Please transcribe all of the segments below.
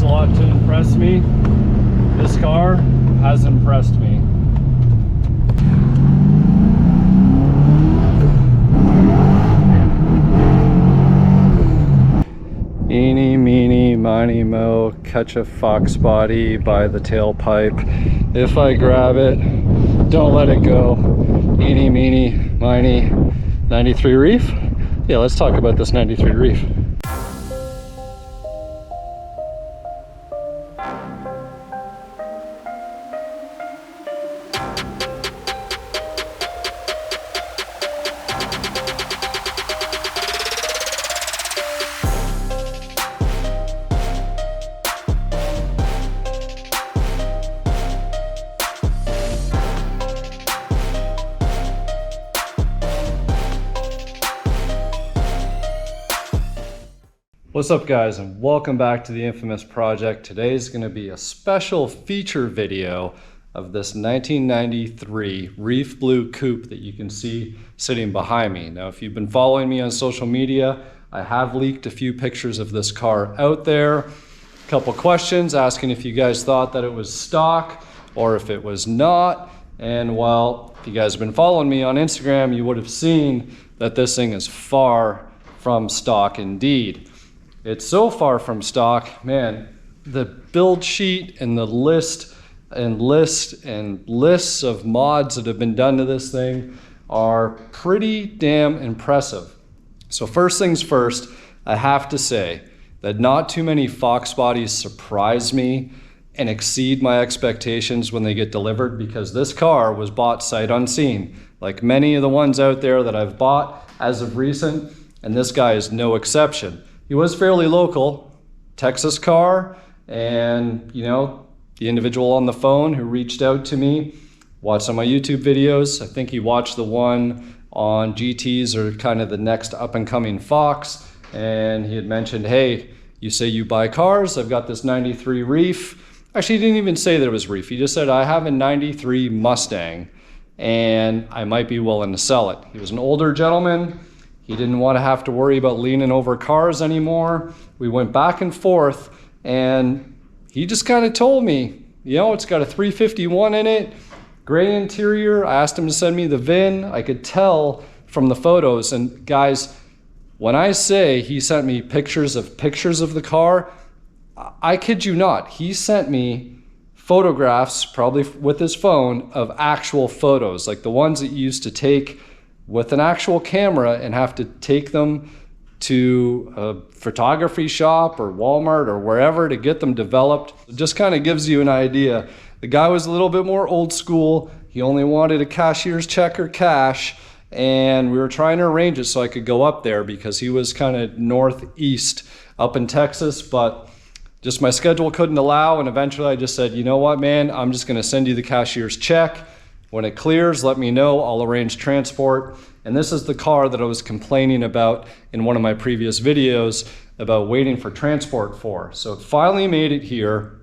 takes a lot to impress me. This car has impressed me. Eeny, meeny, miny, mo, catch a Foxbody by the tailpipe. If I grab it, don't let it go. Eeny, meeny, miny, 93 Reef? Yeah, let's talk about this 93 Reef. What's up guys, and welcome back to the infamous project. Today is going to be a special feature video of this 1993 Reef Blue coupe that you can see sitting behind me. Now if you've been following me on social media, I have leaked a few pictures of this car out there. A couple questions asking if you guys thought that it was stock or if it was not. And well, if you guys have been following me on Instagram, you would have seen that this thing is far from stock indeed. It's so far from stock, man. The build sheet and the lists of mods that have been done to this thing are pretty damn impressive. So first things first, I have to say that not too many Foxbodies surprise me and exceed my expectations when they get delivered, because this car was bought sight unseen, like many of the ones out there that I've bought as of recent, and this guy is no exception. He was fairly local, Texas car, and you know, the individual on the phone who reached out to me watched some of my YouTube videos. I think he watched the one on GTs, or kind of the next up and coming Fox, and he had mentioned, hey, you say you buy cars, I've got this 93 Reef. Actually, he didn't even say that it was Reef. He just said, I have a 93 Mustang and I might be willing to sell it. He was an older gentleman. He didn't want to have to worry about leaning over cars anymore. We went back and forth, and he just kind of told me, you know, it's got a 351 in it, gray interior. I asked him to send me the VIN. I could tell from the photos. And guys, when I say he sent me pictures of the car, I kid you not, he sent me photographs, probably with his phone, of actual photos, like the ones that you used to take with an actual camera and have to take them to a photography shop or Walmart or wherever to get them developed. It just kind of gives you an idea. The guy was a little bit more old school. He only wanted a cashier's check or cash, and we were trying to arrange it so I could go up there because he was kind of northeast up in Texas, but just my schedule couldn't allow, and eventually I just said, you know what, man, I'm just gonna send you the cashier's check. When it clears, let me know, I'll arrange transport. And this is the car that I was complaining about in one of my previous videos about waiting for transport for. So it finally made it here.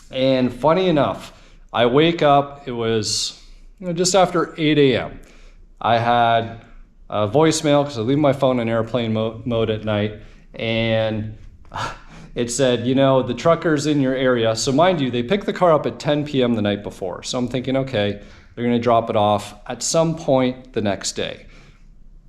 And funny enough, I wake up, it was just after 8 a.m. I had a voicemail because I leave my phone in airplane mode at night. And it said, you know, the trucker's in your area. So mind you, they picked the car up at 10 p.m. the night before. So I'm thinking, okay, they're gonna drop it off at some point the next day.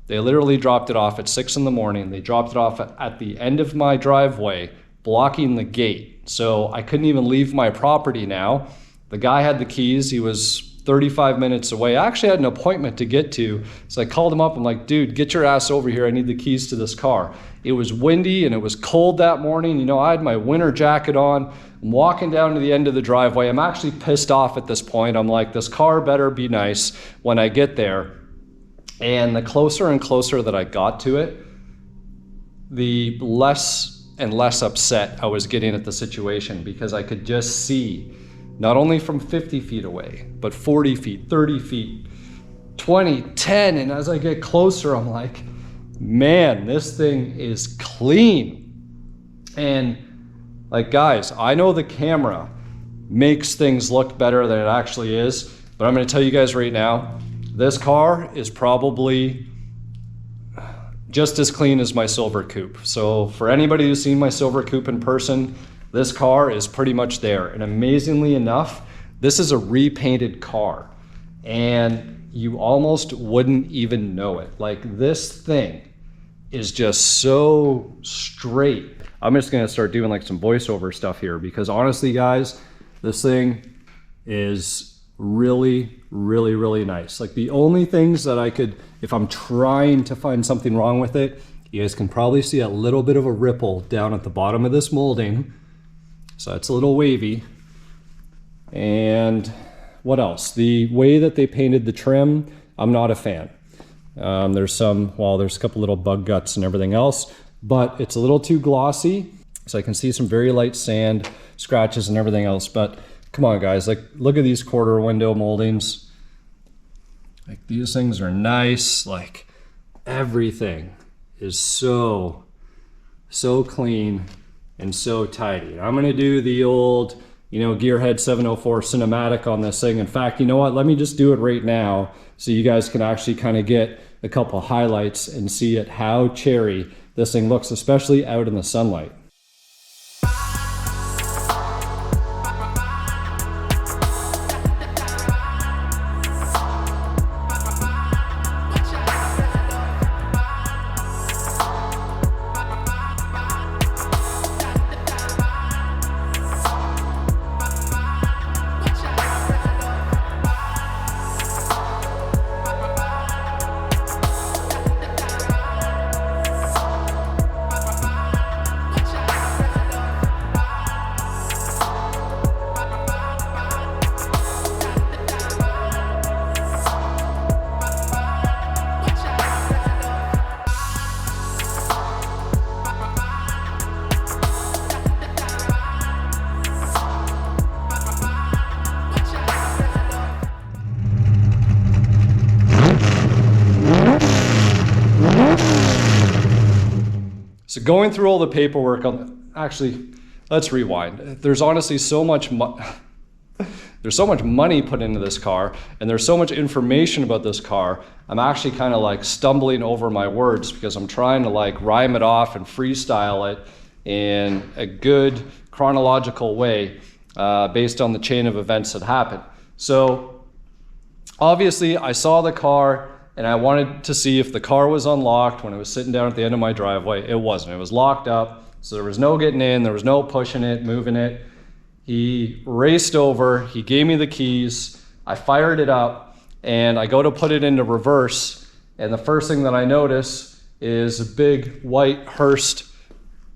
They literally dropped it off at 6 in the morning. They dropped it off at the end of my driveway, blocking the gate. So I couldn't even leave my property now. The guy had the keys. He was 35 minutes away. I actually had an appointment to get to. So I called him up. I'm like, dude, get your ass over here. I need the keys to this car. It was windy and it was cold that morning. You know, I had my winter jacket on. I'm walking down to the end of the driveway. I'm actually pissed off at this point. I'm like, this car better be nice when I get there. And the closer and closer that I got to it, the less and less upset I was getting at the situation, because I could just see, not only from 50 feet away, but 40 feet, 30 feet, 20, 10. And as I get closer, I'm like, man, this thing is clean. And like, guys, I know the camera makes things look better than it actually is, but I'm gonna tell you guys right now, this car is probably just as clean as my silver coupe. So for anybody who's seen my silver coupe in person, this car is pretty much there. And amazingly enough, this is a repainted car, and you almost wouldn't even know it. Like, this thing is just so straight. I'm just gonna start doing like some voiceover stuff here, because honestly guys, this thing is really, really, really nice. Like, the only things that I could, if I'm trying to find something wrong with it, you guys can probably see a little bit of a ripple down at the bottom of this molding. So it's a little wavy. And what else? The way that they painted the trim, I'm not a fan. There's a couple little bug guts and everything else, but it's a little too glossy. So I can see some very light sand scratches and everything else. But come on guys, like, look at these quarter window moldings. Like, these things are nice. Like, everything is so clean and so tidy. I'm gonna do the old, Gearhead 704 cinematic on this thing. In fact, you know what? Let me just do it right now so you guys can actually kind of get a couple highlights and see it, how cherry this thing looks, especially out in the sunlight. So going through all the paperwork actually, let's rewind. There's honestly so much there's so much money put into this car, and there's so much information about this car. I'm actually kind of like stumbling over my words because I'm trying to like rhyme it off and freestyle it in a good chronological way based on the chain of events that happened. So obviously I saw the car and I wanted to see if the car was unlocked when it was sitting down at the end of my driveway. It wasn't. It was locked up, so there was no getting in, there was no pushing it, moving it. He raced over, he gave me the keys, I fired it up, and I go to put it into reverse, and the first thing that I notice is a big white Hurst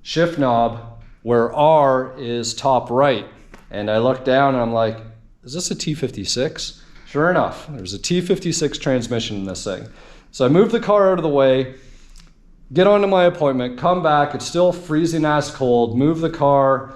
shift knob where R is top right. And I look down and I'm like, is this a T56? Sure enough, there's a T56 transmission in this thing. So I move the car out of the way, get onto my appointment, come back, it's still freezing ass cold, move the car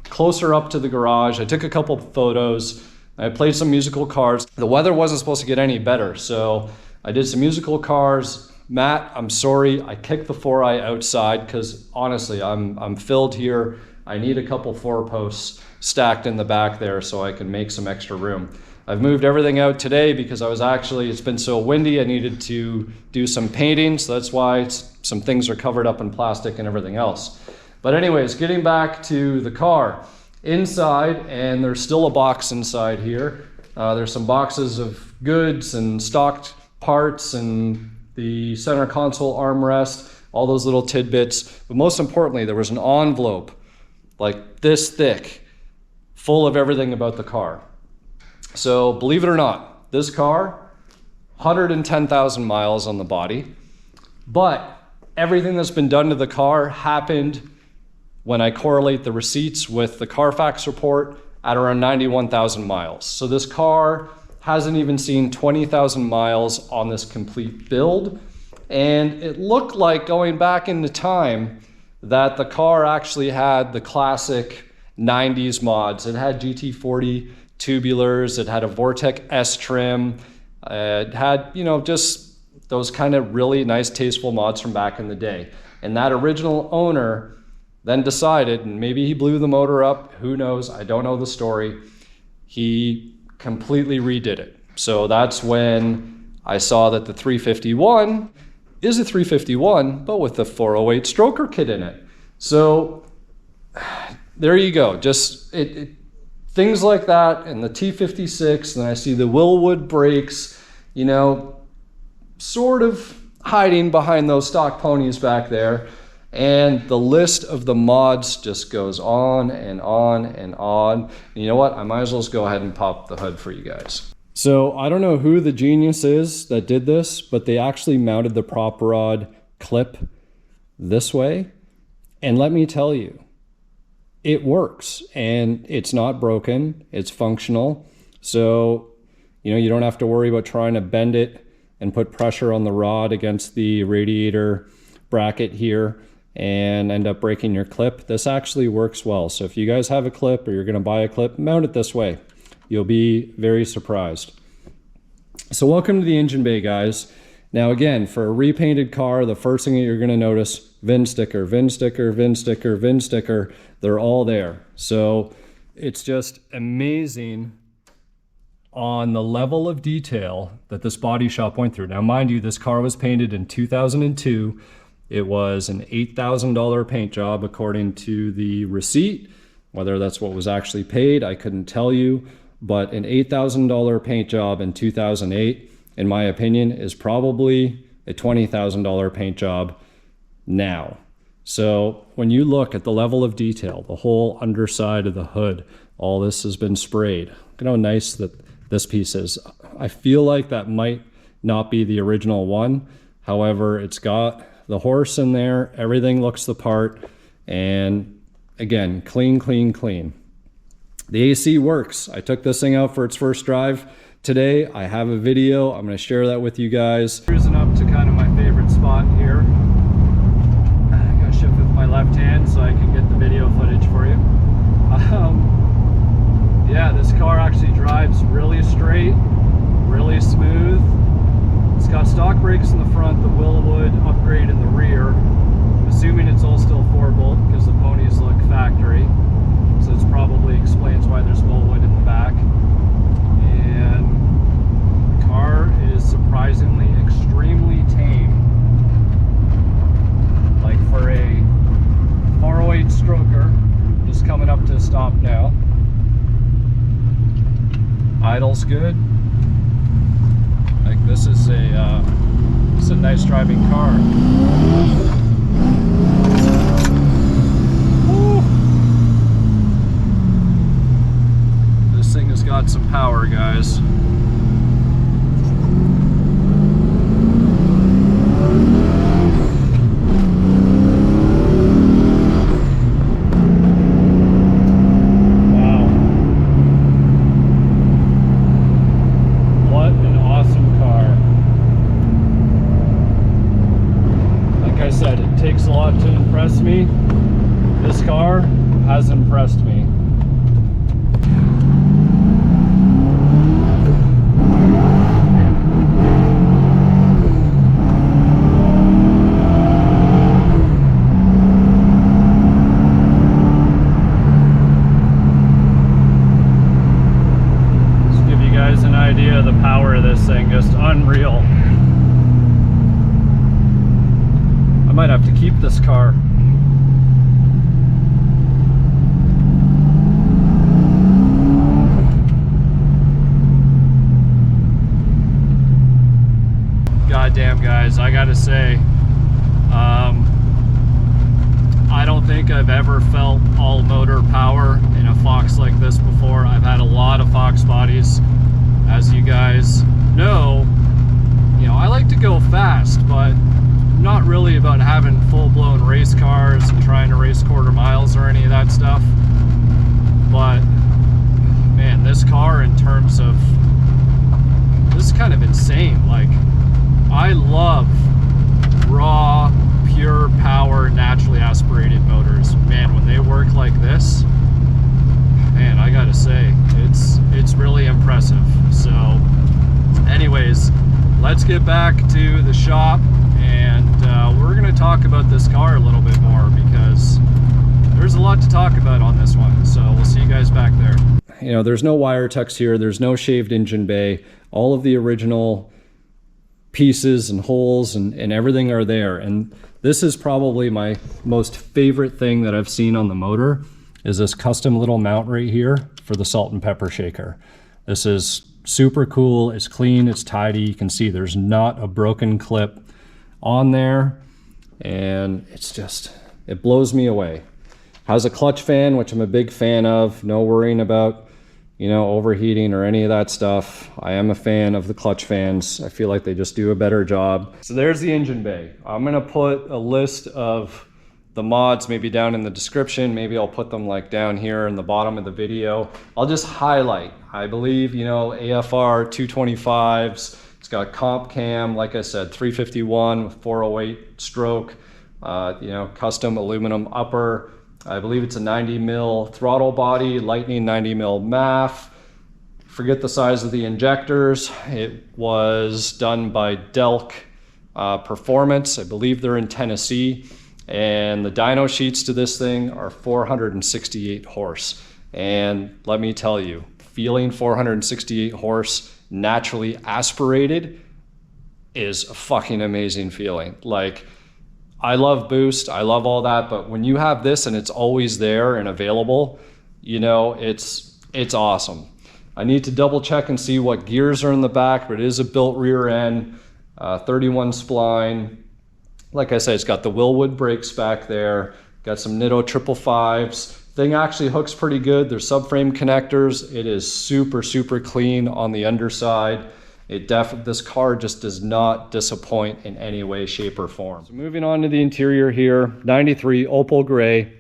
closer up to the garage. I took a couple photos, I played some musical cars. The weather wasn't supposed to get any better, so I did some musical cars. Matt, I'm sorry, I kicked the 4i outside because honestly, I'm filled here. I need a couple 4-posts stacked in the back there so I can make some extra room. I've moved everything out today because it's been so windy, I needed to do some painting, so that's why some things are covered up in plastic and everything else. But anyways, getting back to the car. Inside, and there's still a box inside here. There's some boxes of goods and stocked parts and the center console armrest, all those little tidbits. But most importantly, there was an envelope like this thick, full of everything about the car. So believe it or not, this car, 110,000 miles on the body, but everything that's been done to the car happened when I correlate the receipts with the Carfax report at around 91,000 miles. So this car hasn't even seen 20,000 miles on this complete build. And it looked like, going back into time, that the car actually had the classic 90s mods. It had GT40 tubulars, it had a Vortec S trim, it had, just those kind of really nice, tasteful mods from back in the day. And that original owner then decided, and maybe he blew the motor up, who knows, I don't know the story, he completely redid it. So that's when I saw that the 351 is a 351, but with the 408 stroker kit in it. So there you go. Just things like that, and the T56, and I see the Willwood brakes, you know, sort of hiding behind those stock ponies back there. And the list of the mods just goes on and on and on. And you know what? I might as well just go ahead and pop the hood for you guys. So I don't know who the genius is that did this, but they actually mounted the prop rod clip this way. And let me tell you, it works and it's not broken, it's functional. So, you know, you don't have to worry about trying to bend it and put pressure on the rod against the radiator bracket here and end up breaking your clip. This actually works well. So if you guys have a clip or you're gonna buy a clip, mount it this way. You'll be very surprised. So welcome to the engine bay, guys. Now again, for a repainted car, the first thing that you're gonna notice, VIN sticker, VIN sticker, VIN sticker, VIN sticker, they're all there. So it's just amazing on the level of detail that this body shop went through. Now mind you, this car was painted in 2002. It was an $8,000 paint job according to the receipt. Whether that's what was actually paid, I couldn't tell you, but an $8,000 paint job in 2008, in my opinion, is probably a $20,000 paint job now. So when you look at the level of detail, the whole underside of the hood, all this has been sprayed. Look at how nice that this piece is. I feel like that might not be the original one. However, it's got the horse in there, everything looks the part, and again, clean, clean, clean. The AC works. I took this thing out for its first drive today. I have a video. I'm gonna share that with you guys. Cruising up to kind of my favorite spot here. I'm gonna shift with my left hand so I can get the video footage for you. Yeah, this car actually drives really straight, really smooth. It's got stock brakes in the front, the Willwood upgrade in the rear. I'm assuming it's all still 4-bolt because the ponies look factory. So this probably explains why there's Willwood in the back. And the car is surprisingly extremely tame. Like for a 408 stroker, just coming up to a stop now. Idle's good. Like this is a nice driving car. Woo. This thing has got some power, guys. Takes a lot to impress me. This car has impressed me. Just to give you guys an idea of the power of this thing, just unreal. I might have to keep this car. Goddamn, guys, I gotta say, I don't think I've ever felt all motor power in a Fox like this before. I've had a lot of Fox bodies, as you guys know. You know, I like to go fast, but not really about having full-blown race cars and trying to race quarter miles or any of that stuff. But man, this car, in terms of, this is kind of insane. Like, I love raw, pure power, naturally aspirated motors. Man, when they work like this, man, I gotta say, it's really impressive. So anyways, let's get back to the shop, and we're going to talk about this car a little bit more because there's a lot to talk about on this one. So we'll see you guys back there. You know, there's no wire tucks here. There's no shaved engine bay. All of the original pieces and holes and everything are there. And this is probably my most favorite thing that I've seen on the motor, is this custom little mount right here for the salt and pepper shaker. This is super cool. It's clean, it's tidy. You can see there's not a broken clip on there, and it's just, it blows me away. Has a clutch fan, which I'm a big fan of. No worrying about, you know, overheating or any of that stuff. I am a fan of the clutch fans. I feel like they just do a better job. So there's the engine bay. I'm gonna put a list of the mods maybe down in the description. Maybe I'll put them like down here in the bottom of the video. I'll just highlight. I believe, you know, AFR 225s. It's got comp cam, like I said, 351 with 408 stroke. You know, custom aluminum upper. I believe it's a 90 mil throttle body, Lightning 90 mil MAF. Forget the size of the injectors. It was done by Delk Performance. I believe they're in Tennessee. And the dyno sheets to this thing are 468 horse. And let me tell you, feeling 468 horse naturally aspirated is a fucking amazing feeling. Like, I love boost, I love all that, but when you have this and it's always there and available, you know, it's awesome. I need to double check and see what gears are in the back, but it is a built rear end, 31 spline. Like I said, it's got the Willwood brakes back there, got some Nitto 555s. Thing actually hooks pretty good. There's subframe connectors. It is super, super clean on the underside. This car just does not disappoint in any way, shape, or form. So moving on to the interior here, 93 opal gray.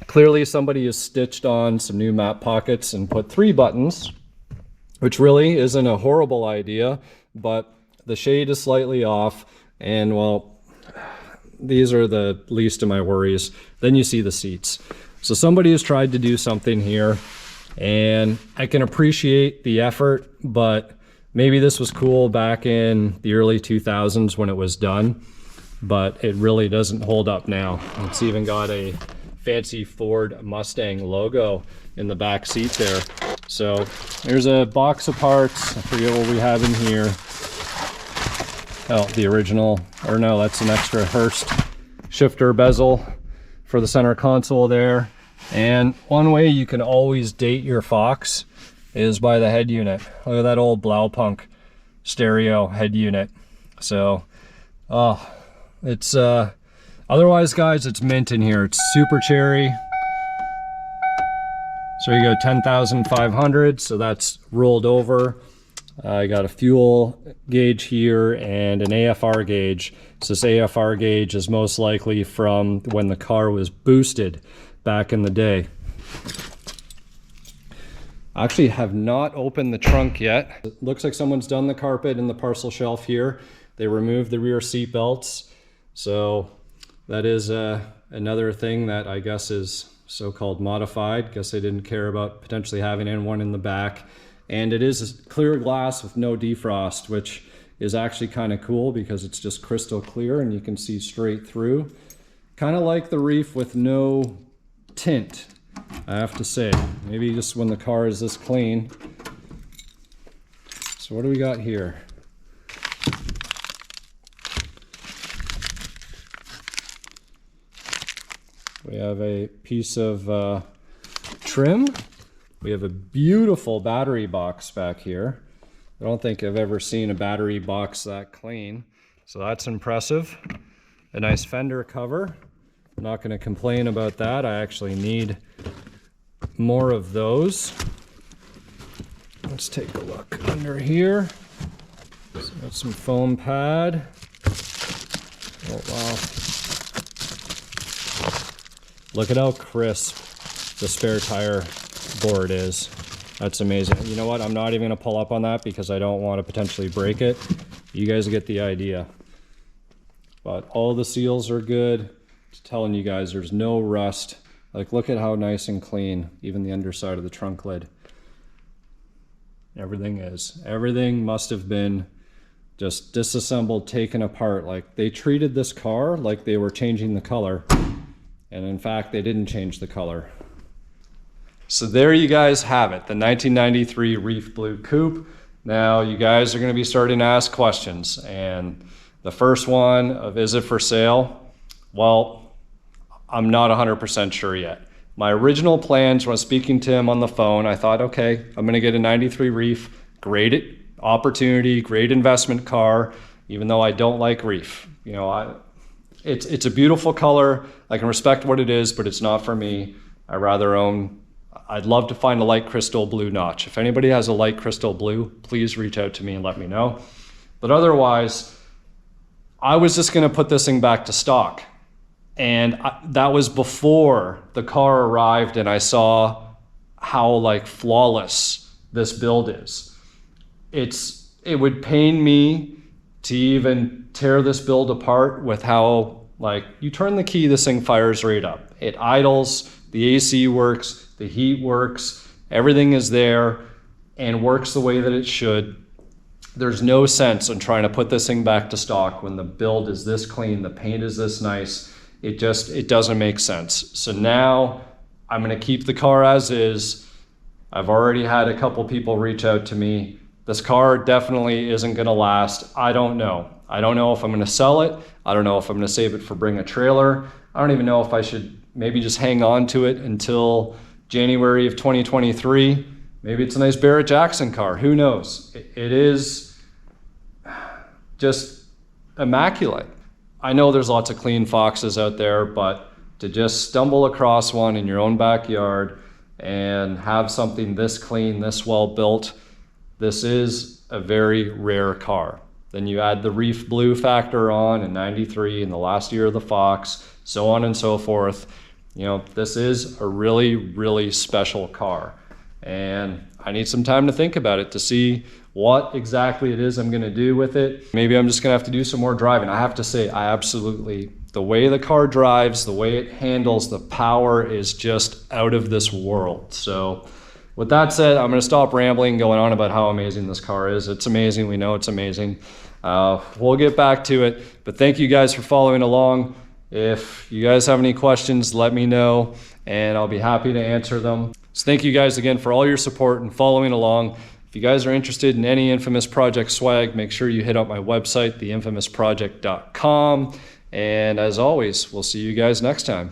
Clearly somebody has stitched on some new map pockets and put 3 buttons, which really isn't a horrible idea, but the shade is slightly off, and well, these are the least of my worries. Then you see the seats. So somebody has tried to do something here, and I can appreciate the effort, but maybe this was cool back in the early 2000s when it was done, but it really doesn't hold up now. It's even got a fancy Ford Mustang logo in the back seat there. So there's a box of parts. I forget what we have in here. Oh, the original, or no, that's an extra Hurst shifter bezel for the center console there. And one way you can always date your Fox is by the head unit. Look at that old Blaupunk stereo head unit. So, it's, otherwise guys, it's mint in here. It's super cherry. So you go 10,500, so that's rolled over. I got a fuel gauge here and an AFR gauge. So this AFR gauge is most likely from when the car was boosted back in the day. I actually have not opened the trunk yet. It looks like someone's done the carpet and the parcel shelf here. They removed the rear seat belts. So that is another thing that I guess is so-called modified. Guess they didn't care about potentially having one in the back. And it is clear glass with no defrost, which is actually kind of cool because it's just crystal clear and you can see straight through. Kind of like the Reef with no tint, I have to say. Maybe just when the car is this clean. So what do we got here? We have a piece of trim. We have a beautiful battery box back here. I don't think I've ever seen a battery box that clean. So that's impressive. A nice fender cover. I'm not going to complain about that. I actually need more of those. Let's take a look under here. So got some foam pad. Oh wow. Look at how crisp the spare tire board is. That's amazing. You know what? I'm not even going to pull up on that because I don't want to potentially break it. You guys get the idea. But all the seals are good. Just telling you guys, there's no rust. Like, look at how nice and clean, even the underside of the trunk lid. Everything is. Everything must have been just disassembled, taken apart. Like, they treated this car like they were changing the color. And in fact, they didn't change the color. So there you guys have it, the 1993 Reef Blue Coupe. Now you guys are going to be starting to ask questions. And the first one of, is it for sale? Well, I'm not 100% sure yet. My original plans when I was speaking to him on the phone, I thought, okay, I'm gonna get a 93 Reef, great opportunity, great investment car, even though I don't like Reef. You know, it's a beautiful color. I can respect what it is, but it's not for me. I'd love to find a light crystal blue notch. If anybody has a light crystal blue, please reach out to me and let me know. But otherwise, I was just gonna put this thing back to stock. And that was before the car arrived and I saw how like flawless this build is. It would pain me to even tear this build apart with how, like, you turn the key, this thing fires right up. It idles, the AC works, the heat works, everything is there and works the way that it should. There's no sense in trying to put this thing back to stock when the build is this clean, the paint is this nice. It doesn't make sense. So now I'm gonna keep the car as is. I've already had a couple people reach out to me. This car definitely isn't gonna last. I don't know. I don't know if I'm gonna sell it. I don't know if I'm gonna save it for bring a trailer. I don't even know if I should maybe just hang on to it until January of 2023. Maybe it's a nice Barrett Jackson car, who knows? It is just immaculate. I know there's lots of clean Foxes out there, but to just stumble across one in your own backyard and have something this clean, this well built, this is a very rare car. Then you add the Reef Blue factor on in 93 in the last year of the Fox, so on and so forth. You know, this is a really, really special car. And I need some time to think about it to see what exactly it is I'm gonna do with it. Maybe I'm just gonna have to do some more driving. I have to say, the way the car drives, the way it handles, the power is just out of this world. So with that said, I'm gonna stop rambling, going on about how amazing this car is. It's amazing, we know it's amazing. We'll get back to it, but thank you guys for following along. If you guys have any questions, let me know, and I'll be happy to answer them. So thank you guys again for all your support and following along. If you guys are interested in any Infamous Project swag, make sure you hit up my website, theinfamousproject.com. And as always, we'll see you guys next time.